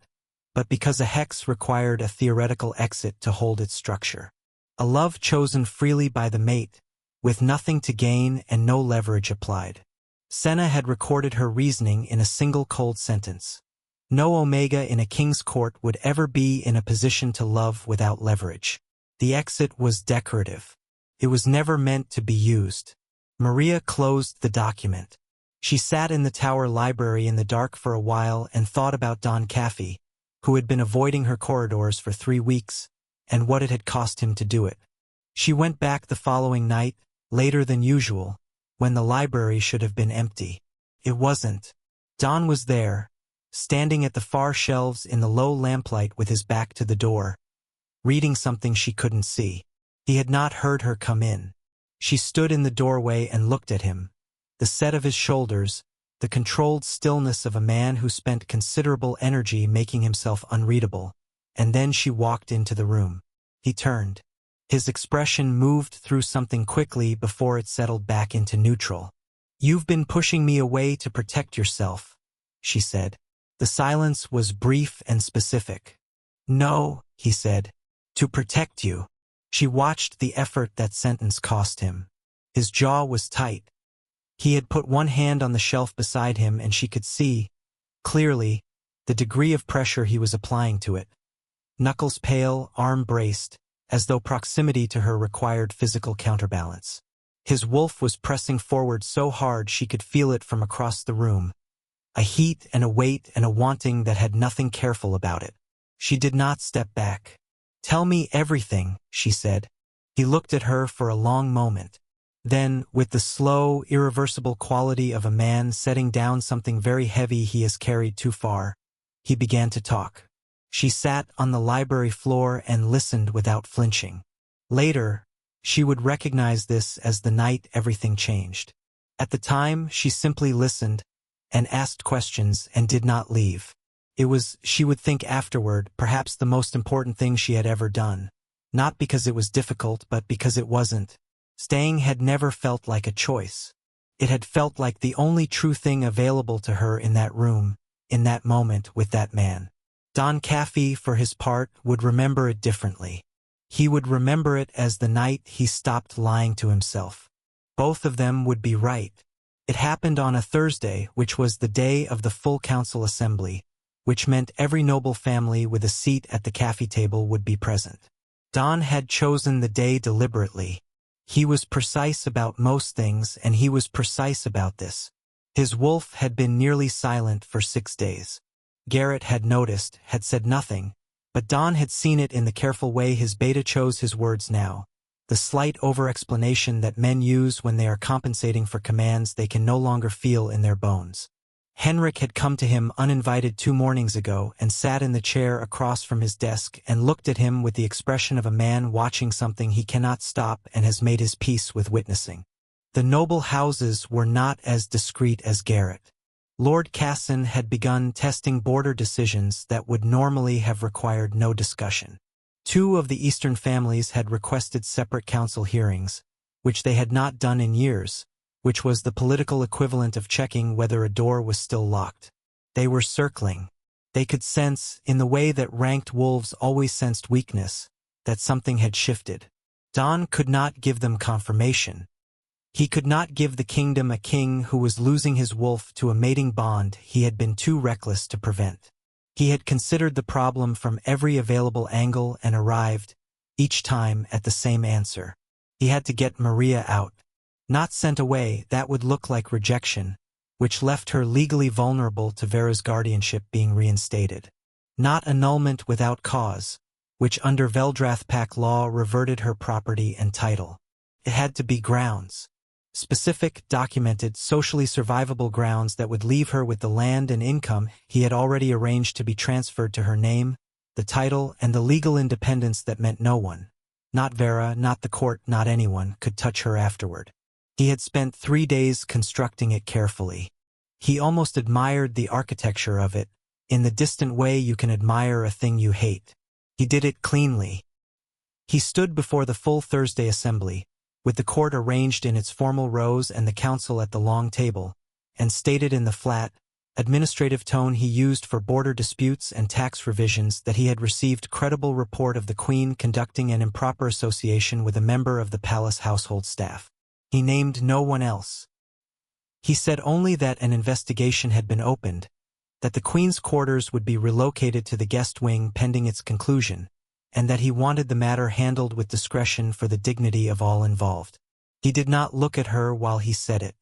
but because a hex required a theoretical exit to hold its structure. A love chosen freely by the mate, with nothing to gain and no leverage applied. Senna had recorded her reasoning in a single cold sentence. No Omega in a king's court would ever be in a position to love without leverage. The exit was decorative. It was never meant to be used. Maria closed the document. She sat in the tower library in the dark for a while and thought about Don Caffey, who had been avoiding her corridors for 3 weeks, and what it had cost him to do it. She went back the following night, later than usual, when the library should have been empty. It wasn't. Don was there, standing at the far shelves in the low lamplight with his back to the door, reading something she couldn't see. He had not heard her come in. She stood in the doorway and looked at him. The set of his shoulders, the controlled stillness of a man who spent considerable energy making himself unreadable. And then she walked into the room. He turned. His expression moved through something quickly before it settled back into neutral. "You've been pushing me away to protect yourself," she said. The silence was brief and specific. "No," he said, "to protect you." She watched the effort that sentence cost him. His jaw was tight. He had put one hand on the shelf beside him and she could see, clearly, the degree of pressure he was applying to it. Knuckles pale, arm braced, as though proximity to her required physical counterbalance. His wolf was pressing forward so hard she could feel it from across the room. A heat and a weight and a wanting that had nothing careful about it. She did not step back. "Tell me everything," she said. He looked at her for a long moment. Then, with the slow, irreversible quality of a man setting down something very heavy he has carried too far, he began to talk. She sat on the library floor and listened without flinching. Later, she would recognize this as the night everything changed. At the time, she simply listened and asked questions and did not leave. It was, she would think afterward, perhaps the most important thing she had ever done. Not because it was difficult, but because it wasn't. Staying had never felt like a choice. It had felt like the only true thing available to her in that room, in that moment with that man. Don Caffey, for his part, would remember it differently. He would remember it as the night he stopped lying to himself. Both of them would be right. It happened on a Thursday, which was the day of the full council assembly, which meant every noble family with a seat at the cafe table would be present. Don had chosen the day deliberately. He was precise about most things, and he was precise about this. His wolf had been nearly silent for 6 days. Garrett had noticed, had said nothing, but Don had seen it in the careful way his beta chose his words now, the slight over-explanation that men use when they are compensating for commands they can no longer feel in their bones. Henrik had come to him uninvited 2 mornings ago and sat in the chair across from his desk and looked at him with the expression of a man watching something he cannot stop and has made his peace with witnessing. The noble houses were not as discreet as Garrett. Lord Casson had begun testing border decisions that would normally have required no discussion. 2 of the Eastern families had requested separate council hearings, which they had not done in years, which was the political equivalent of checking whether a door was still locked. They were circling. They could sense, in the way that ranked wolves always sensed weakness, that something had shifted. Don could not give them confirmation. He could not give the kingdom a king who was losing his wolf to a mating bond he had been too reckless to prevent. He had considered the problem from every available angle and arrived, each time, at the same answer. He had to get Maria out. Not sent away, that would look like rejection, which left her legally vulnerable to Vera's guardianship being reinstated. Not annulment without cause, which under Veldrath Pack law reverted her property and title. It had to be grounds. Specific, documented, socially survivable grounds that would leave her with the land and income he had already arranged to be transferred to her name, the title, and the legal independence that meant no one, not Vera, not the court, not anyone, could touch her afterward. He had spent 3 days constructing it carefully. He almost admired the architecture of it, in the distant way you can admire a thing you hate. He did it cleanly. He stood before the full Thursday assembly, with the court arranged in its formal rows and the council at the long table, and stated in the flat, administrative tone he used for border disputes and tax revisions that he had received credible report of the Queen conducting an improper association with a member of the palace household staff. He named no one else. He said only that an investigation had been opened, that the Queen's quarters would be relocated to the guest wing pending its conclusion, and that he wanted the matter handled with discretion for the dignity of all involved. He did not look at her while he said it.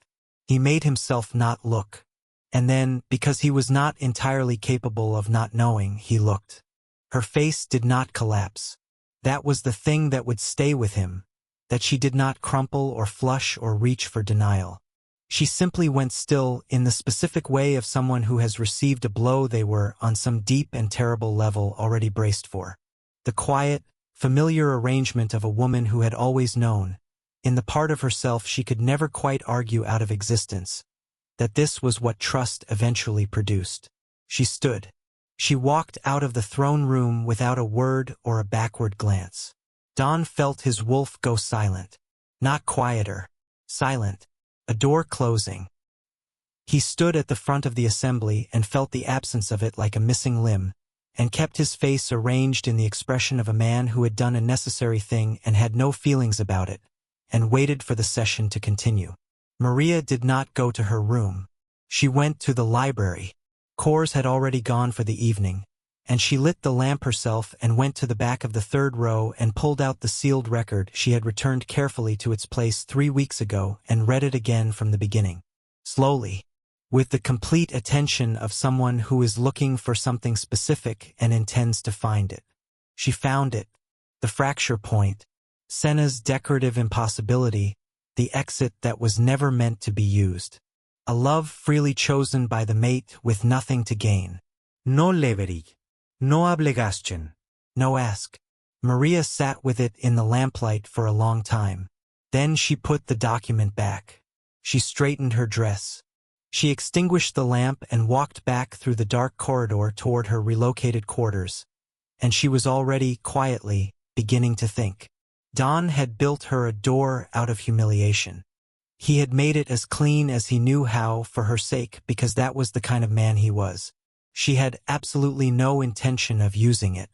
He made himself not look. And then, because he was not entirely capable of not knowing, he looked. Her face did not collapse. That was the thing that would stay with him, that she did not crumple or flush or reach for denial. She simply went still in the specific way of someone who has received a blow they were, on some deep and terrible level, already braced for. The quiet, familiar arrangement of a woman who had always known, in the part of herself she could never quite argue out of existence, that this was what trust eventually produced. She stood. She walked out of the throne room without a word or a backward glance. Don felt his wolf go silent. Not quieter. Silent. A door closing. He stood at the front of the assembly and felt the absence of it like a missing limb, and kept his face arranged in the expression of a man who had done a necessary thing and had no feelings about it, and waited for the session to continue. Maria did not go to her room. She went to the library. Cores had already gone for the evening, and she lit the lamp herself and went to the back of the third row and pulled out the sealed record she had returned carefully to its place 3 weeks ago and read it again from the beginning. Slowly, with the complete attention of someone who is looking for something specific and intends to find it. She found it, the fracture point, Senna's decorative impossibility, the exit that was never meant to be used. A love freely chosen by the mate with nothing to gain. No leverage. No obligation. No ask. Maria sat with it in the lamplight for a long time. Then she put the document back. She straightened her dress. She extinguished the lamp and walked back through the dark corridor toward her relocated quarters. And she was already, quietly, beginning to think. Don had built her a door out of humiliation. He had made it as clean as he knew how for her sake because that was the kind of man he was. She had absolutely no intention of using it.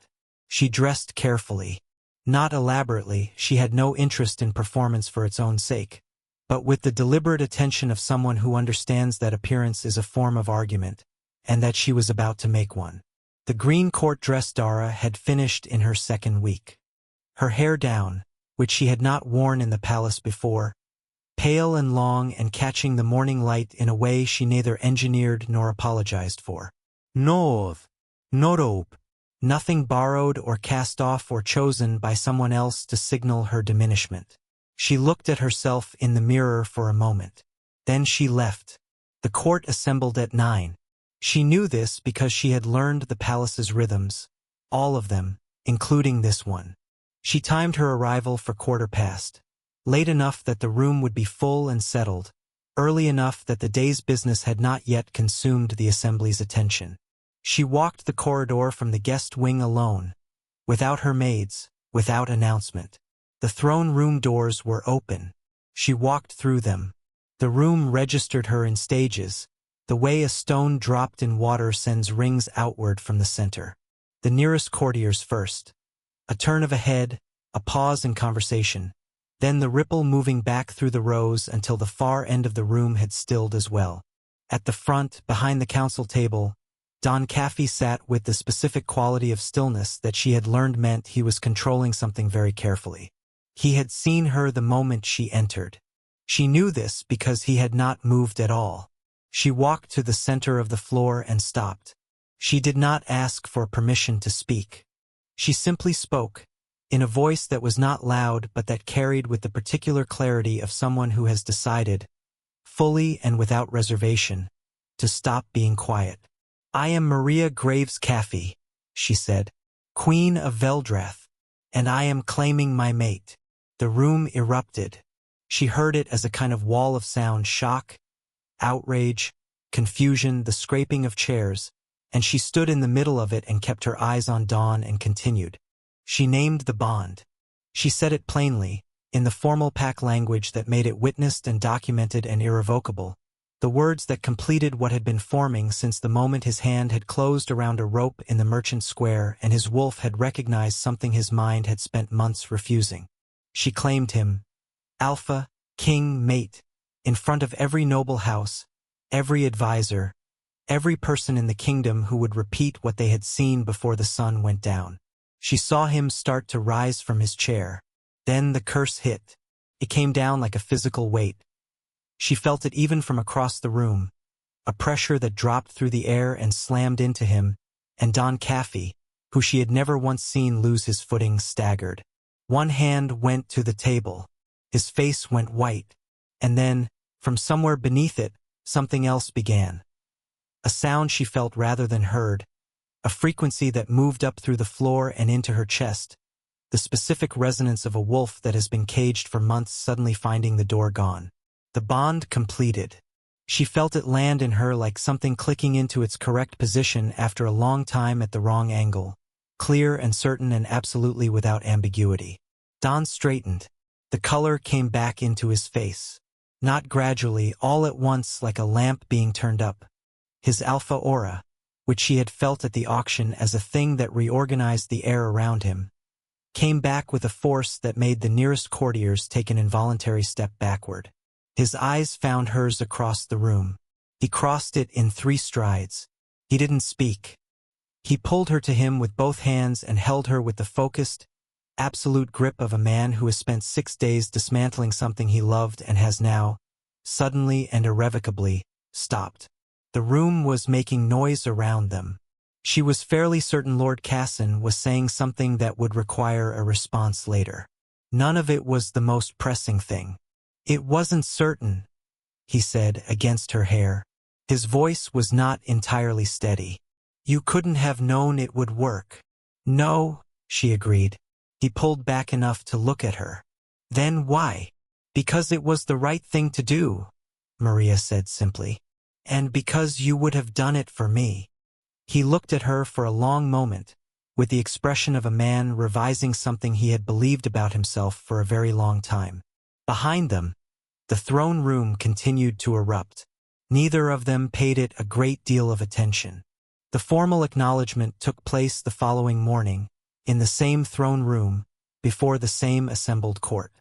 She dressed carefully. Not elaborately, she had no interest in performance for its own sake, but with the deliberate attention of someone who understands that appearance is a form of argument, and that she was about to make one. The green court dress Dara had finished in her second week. Her hair down, which she had not worn in the palace before, pale and long and catching the morning light in a way she neither engineered nor apologized for. No robe. Nothing borrowed or cast off or chosen by someone else to signal her diminishment. She looked at herself in the mirror for a moment. Then she left. The court assembled at 9. She knew this because she had learned the palace's rhythms, all of them, including this one. She timed her arrival for 1:15, late enough that the room would be full and settled, early enough that the day's business had not yet consumed the assembly's attention. She walked the corridor from the guest wing alone, without her maids, without announcement. The throne room doors were open. She walked through them. The room registered her in stages, the way a stone dropped in water sends rings outward from the center. The nearest courtiers first. A turn of a head, a pause in conversation, then the ripple moving back through the rows until the far end of the room had stilled as well. At the front, behind the council table, Don Caffey sat with the specific quality of stillness that she had learned meant he was controlling something very carefully. He had seen her the moment she entered. She knew this because he had not moved at all. She walked to the center of the floor and stopped. She did not ask for permission to speak. She simply spoke, in a voice that was not loud but that carried with the particular clarity of someone who has decided, fully and without reservation, to stop being quiet. "I am Maria Graves Caffey," she said, "Queen of Veldrath, and I am claiming my mate." The room erupted. She heard it as a kind of wall of sound, shock, outrage, confusion, the scraping of chairs, and she stood in the middle of it and kept her eyes on Dawn and continued. She named the bond. She said it plainly, in the formal pack language that made it witnessed and documented and irrevocable, the words that completed what had been forming since the moment his hand had closed around a rope in the merchant square and his wolf had recognized something his mind had spent months refusing. She claimed him, alpha, king, mate, in front of every noble house, every advisor, every person in the kingdom who would repeat what they had seen before the sun went down. She saw him start to rise from his chair. Then the curse hit. It came down like a physical weight. She felt it even from across the room, a pressure that dropped through the air and slammed into him, and Don Caffey, who she had never once seen lose his footing, staggered. One hand went to the table. His face went white. And then, from somewhere beneath it, something else began. A sound she felt rather than heard, a frequency that moved up through the floor and into her chest, the specific resonance of a wolf that has been caged for months suddenly finding the door gone. The bond completed. She felt it land in her like something clicking into its correct position after a long time at the wrong angle, clear and certain and absolutely without ambiguity. Don straightened. The color came back into his face. Not gradually, all at once, like a lamp being turned up. His alpha aura, which she had felt at the auction as a thing that reorganized the air around him, came back with a force that made the nearest courtiers take an involuntary step backward. His eyes found hers across the room. He crossed it in 3 strides. He didn't speak. He pulled her to him with both hands and held her with the focused, absolute grip of a man who has spent 6 days dismantling something he loved and has now, suddenly and irrevocably, stopped. The room was making noise around them. She was fairly certain Lord Casson was saying something that would require a response later. None of it was the most pressing thing. It wasn't certain, he said, against her hair. His voice was not entirely steady. You couldn't have known it would work. No, she agreed. He pulled back enough to look at her. Then why? Because it was the right thing to do, Maria said simply. And because you would have done it for me. He looked at her for a long moment, with the expression of a man revising something he had believed about himself for a very long time. Behind them, the throne room continued to erupt. Neither of them paid it a great deal of attention. The formal acknowledgement took place the following morning, in the same throne room, before the same assembled court.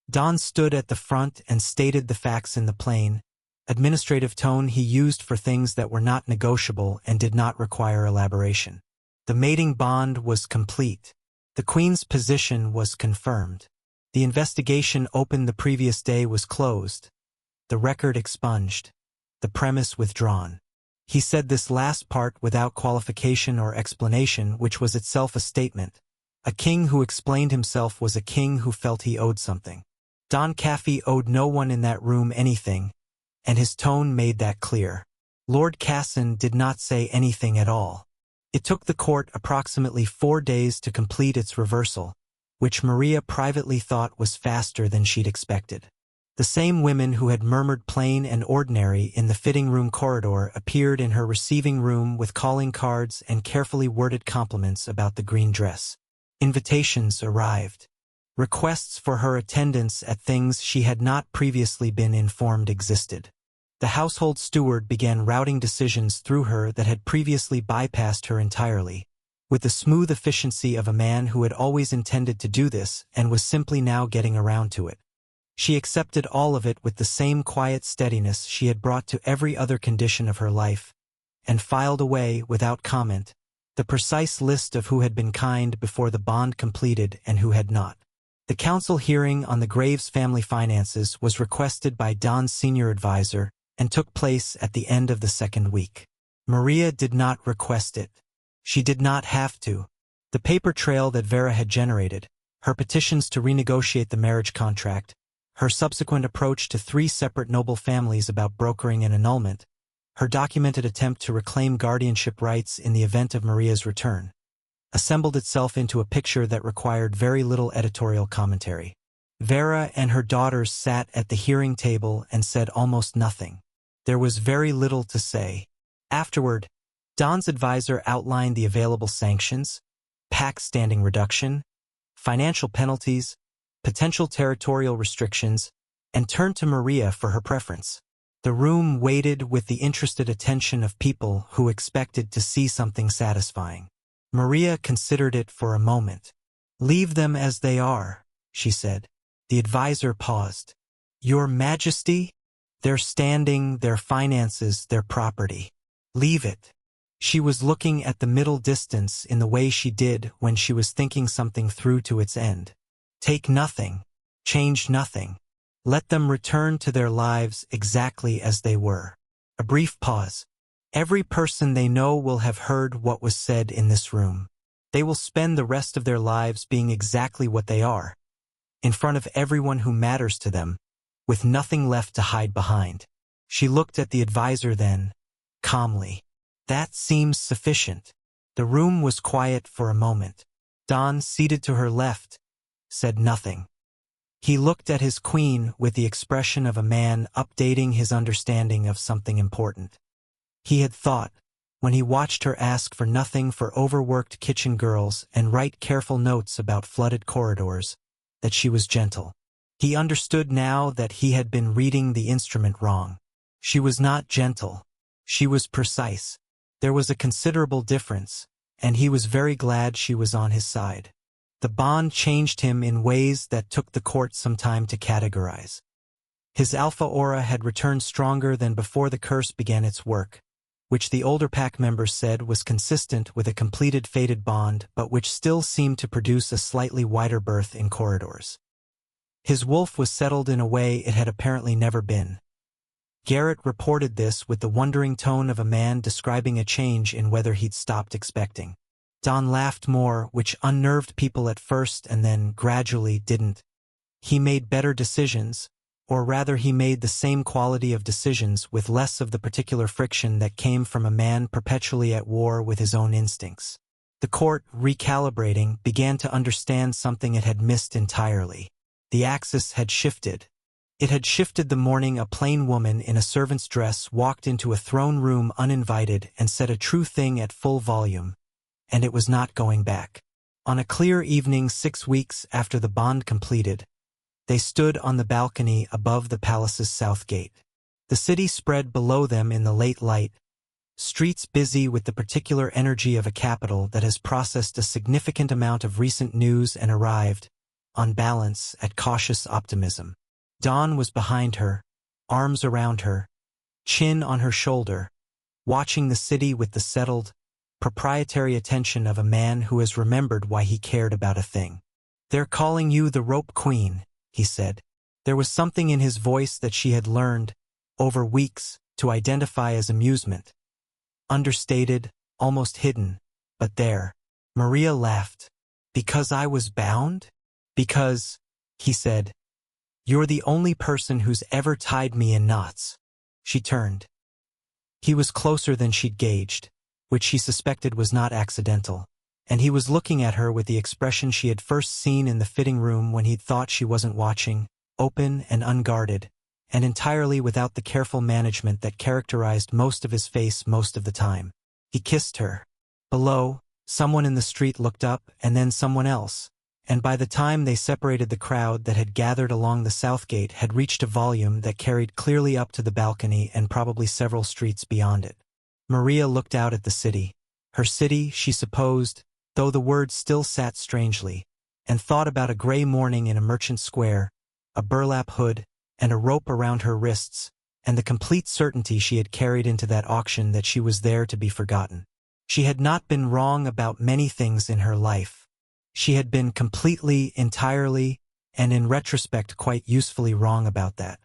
Don stood at the front and stated the facts in the plain, administrative tone he used for things that were not negotiable and did not require elaboration. The mating bond was complete. The Queen's position was confirmed. The investigation opened the previous day was closed. The record expunged. The premise withdrawn. He said this last part without qualification or explanation, which was itself a statement. A king who explained himself was a king who felt he owed something. Don Caffey owed no one in that room anything, and his tone made that clear. Lord Casson did not say anything at all. It took the court approximately 4 days to complete its reversal, which Maria privately thought was faster than she'd expected. The same women who had murmured plain and ordinary in the fitting room corridor appeared in her receiving room with calling cards and carefully worded compliments about the green dress. Invitations arrived. Requests for her attendance at things she had not previously been informed existed. The household steward began routing decisions through her that had previously bypassed her entirely, with the smooth efficiency of a man who had always intended to do this and was simply now getting around to it. She accepted all of it with the same quiet steadiness she had brought to every other condition of her life, and filed away, without comment, the precise list of who had been kind before the bond completed and who had not. The council hearing on the Graves family finances was requested by Don's senior advisor and took place at the end of the 2nd week. Maria did not request it. She did not have to. The paper trail that Vera had generated, her petitions to renegotiate the marriage contract, her subsequent approach to 3 separate noble families about brokering an annulment, her documented attempt to reclaim guardianship rights in the event of Maria's return, assembled itself into a picture that required very little editorial commentary. Vera and her daughters sat at the hearing table and said almost nothing. There was very little to say. Afterward, Don's advisor outlined the available sanctions, PAC standing reduction, financial penalties, potential territorial restrictions, and turned to Maria for her preference. The room waited with the interested attention of people who expected to see something satisfying. Maria considered it for a moment. "Leave them as they are," she said. The advisor paused. "Your Majesty? Their standing, their finances, their property. Leave it." She was looking at the middle distance in the way she did when she was thinking something through to its end. Take nothing. Change nothing. Let them return to their lives exactly as they were. A brief pause. Every person they know will have heard what was said in this room. They will spend the rest of their lives being exactly what they are, in front of everyone who matters to them, with nothing left to hide behind. She looked at the advisor then, calmly. That seems sufficient. The room was quiet for a moment. Don, seated to her left, said nothing. He looked at his queen with the expression of a man updating his understanding of something important. He had thought, when he watched her ask for nothing for overworked kitchen girls and write careful notes about flooded corridors, that she was gentle. He understood now that he had been reading the instrument wrong. She was not gentle. She was precise. There was a considerable difference, and he was very glad she was on his side. The bond changed him in ways that took the court some time to categorize. His alpha aura had returned stronger than before the curse began its work, which the older pack members said was consistent with a completed fated bond but which still seemed to produce a slightly wider berth in corridors. His wolf was settled in a way it had apparently never been. Garrett reported this with the wondering tone of a man describing a change in weather he'd stopped expecting. Don laughed more, which unnerved people at first and then gradually didn't. He made better decisions, or rather he made the same quality of decisions with less of the particular friction that came from a man perpetually at war with his own instincts. The court, recalibrating, began to understand something it had missed entirely. The axis had shifted. It had shifted the morning a plain woman in a servant's dress walked into a throne room uninvited and said a true thing at full volume, and it was not going back. On a clear evening 6 weeks after the bond completed, they stood on the balcony above the palace's south gate. The city spread below them in the late light, streets busy with the particular energy of a capital that has processed a significant amount of recent news and arrived, on balance, at cautious optimism. Dawn was behind her, arms around her, chin on her shoulder, watching the city with the settled, proprietary attention of a man who has remembered why he cared about a thing. "They're calling you the Rope Queen," he said. There was something in his voice that she had learned, over weeks, to identify as amusement. Understated, almost hidden, but there. Maria laughed. "Because I was bound? Because," he said, "you're the only person who's ever tied me in knots." She turned. He was closer than she'd gauged, which she suspected was not accidental, and he was looking at her with the expression she had first seen in the fitting room when he'd thought she wasn't watching, open and unguarded, and entirely without the careful management that characterized most of his face most of the time. He kissed her. Below, someone in the street looked up, and then someone else, and by the time they separated, the crowd that had gathered along the south gate had reached a volume that carried clearly up to the balcony and probably several streets beyond it. Maria looked out at the city. Her city, she supposed, though the word still sat strangely, and thought about a gray morning in a merchant square, a burlap hood, and a rope around her wrists, and the complete certainty she had carried into that auction that she was there to be forgotten. She had not been wrong about many things in her life. She had been completely, entirely, and in retrospect quite usefully wrong about that.